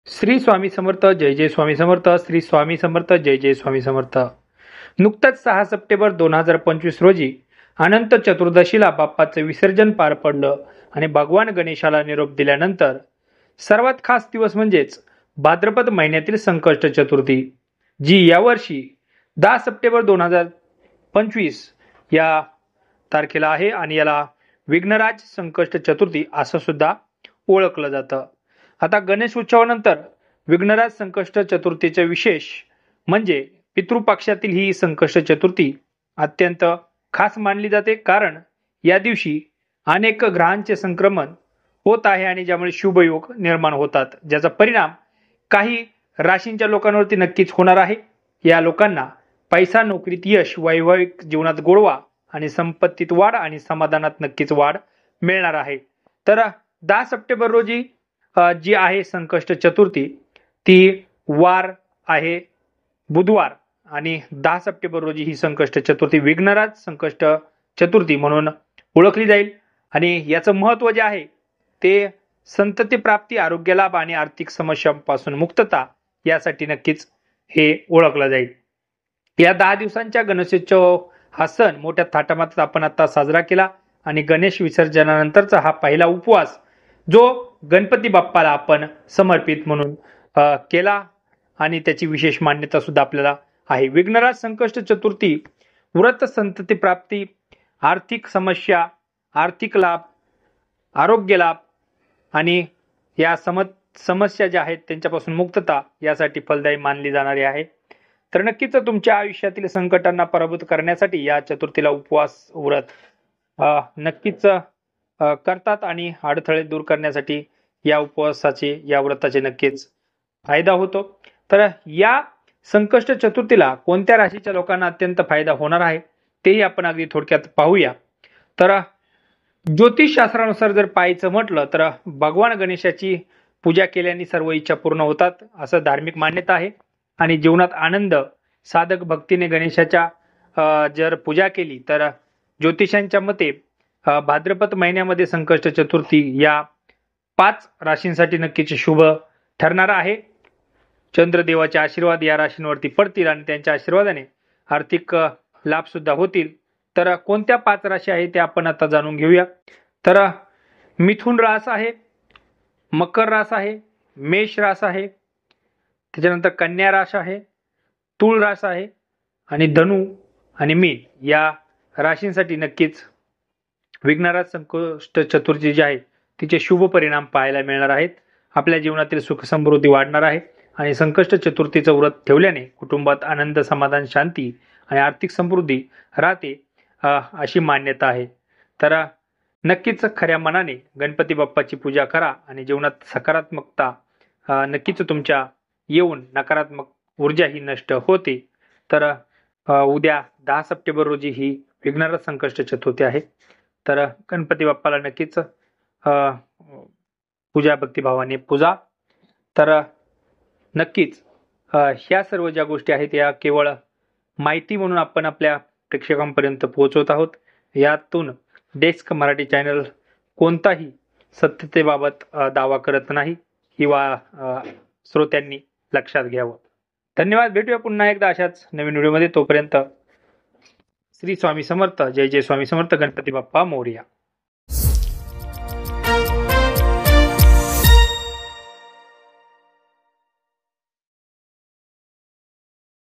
श्री स्वामी समर्थ, जय जय स्वामी समर्थ. श्री स्वामी समर्थ, जय जय स्वामी समर्थ. नुकताच 6 सप्टेंबर 2025 रोजी अनंत चतुर्दशीला बाप्पाचं विसर्जन पार पडलं आणि भगवान गणेशाला निरोप दिल्यानंतर सर्वात खास दिवस म्हणजेच भाद्रपद महिन्यातील संकष्ट चतुर्थी, जी यावर्षी 10 सप्टेंबर 2025 या तारखेला आहे आणि याला विघ्नराज संकष्ट चतुर्थी असं सुद्धा ओळखलं जातं. आता गणेश उत्सवानंतर विघ्नराज संकष्ट चतुर्थीचे विशेष म्हणजे पितृपक्षातील ही संकष्ट चतुर्थी अत्यंत खास मानली जाते, कारण या दिवशी अनेक ग्रहांचे संक्रमण होत आहे आणि ज्यामुळे शुभयोग निर्माण होतात, ज्याचा परिणाम काही राशींच्या लोकांवरती नक्कीच होणार आहे. या लोकांना पैसा, नोकरीत यश, वैवाहिक जीवनात गोडवा आणि संपत्तीत वाढ आणि समाधानात नक्कीच वाढ मिळणार आहे. तर 10 सप्टेंबर रोजी जी आहे संकष्ट चतुर्थी ती वार आहे बुधवार आणि 10 सप्टेंबर रोजी ही संकष्ट चतुर्थी विघ्नराज संकष्ट चतुर्थी म्हणून ओळखली जाईल. आणि याचं महत्त्व जे आहे ते संतती प्राप्ती, आरोग्य लाभ आणि आर्थिक समस्यांपासून मुक्तता यासाठी नक्कीच हे ओळखलं जाईल. या 10 दिवसांच्या गणेशोत्सव हा सण मोठ्या थाटामाटात आपण आता साजरा केला आणि गणेश विसर्जनानंतरचा हा पहिला उपवास जो गणपती बाप्पाला आपण समर्पित म्हणून केला आणि त्याची विशेष मान्यता सुद्धा आपल्याला आहे. विघ्नराज संकष्ट चतुर्थी व्रत, संतती प्राप्ती, आर्थिक समस्या, आर्थिक लाभ, आरोग्य लाभ आणि या समस्या ज्या आहेत त्यांच्यापासून मुक्तता यासाठी फलदायी मानली जाणारी आहे. तर नक्कीच तुमच्या आयुष्यातील संकटांना पराभूत करण्यासाठी या चतुर्थीला उपवास व्रत नक्कीच करतात आणि अडथळे दूर करण्यासाठी या उपवासाचे, या व्रताचे नक्कीच फायदा होतो. तर या संकष्ट चतुर्थीला कोणत्या राशीच्या लोकांना अत्यंत फायदा होणार आहे तेही आपण अगदी थोडक्यात पाहूया. तर ज्योतिषशास्त्रानुसार जर पाहायचं म्हटलं तर भगवान गणेशाची पूजा केल्याने सर्व इच्छा पूर्ण होतात असं धार्मिक मान्यता आहे. आणि जीवनात आनंद, साधक भक्तीने गणेशाच्या जर पूजा केली तर ज्योतिषांच्या मते भाद्रपद महिन्यामध्ये संकष्ट चतुर्थी या 5 राशींसाठी नक्कीच शुभ ठरणार आहे. चंद्रदेवाचे आशीर्वाद या राशींवरती पडतील आणि त्यांच्या आशीर्वादाने आर्थिक लाभ सुद्धा होतील. तर कोणत्या 5 राशी आहेत त्या आपण आता जाणून घेऊया. तर मिथुन रास आहे, मकर रास आहे, मेष रास आहे, त्याच्यानंतर कन्या रास आहे, तुळ रास आहे आणि धनु आणि मीन या राशींसाठी नक्कीच विघ्नराज संकष्ट चतुर्थी जी आहे तिचे शुभ परिणाम पाहायला मिळणार आहेत. आपल्या जीवनातील सुख समृद्धी वाढणार आहे आणि संकष्ट चतुर्थीचं व्रत ठेवल्याने कुटुंबात आनंद, समाधान, शांती आणि आर्थिक समृद्धी राहते अशी मान्यता आहे. तर नक्कीच खऱ्या मनाने गणपती बाप्पाची पूजा करा आणि जीवनात सकारात्मकता नक्कीच तुमच्या येऊन नकारात्मक ऊर्जा ही नष्ट होते. तर उद्या 10 सप्टेंबर रोजी ही विघ्नराज संकष्ट चतुर्थी आहे. तर गणपती बाप्पाला नक्कीच पूजा भक्तिभावाने पूजा. तर नक्कीच ह्या सर्व ज्या गोष्टी आहेत या केवळ माहिती म्हणून आपण आपल्या प्रेक्षकांपर्यंत पोहोचवत आहोत. यातून डेस्क मराठी चॅनल कोणताही सत्यतेबाबत दावा करत नाही किंवा श्रोत्यांनी लक्षात घ्यावं. धन्यवाद. भेटूया पुन्हा एकदा अशाच नवीन व्हिडिओमध्ये. तोपर्यंत श्री स्वामी समर्थ, जय जय स्वामी समर्थ. गणपती बाप्पा मोरया.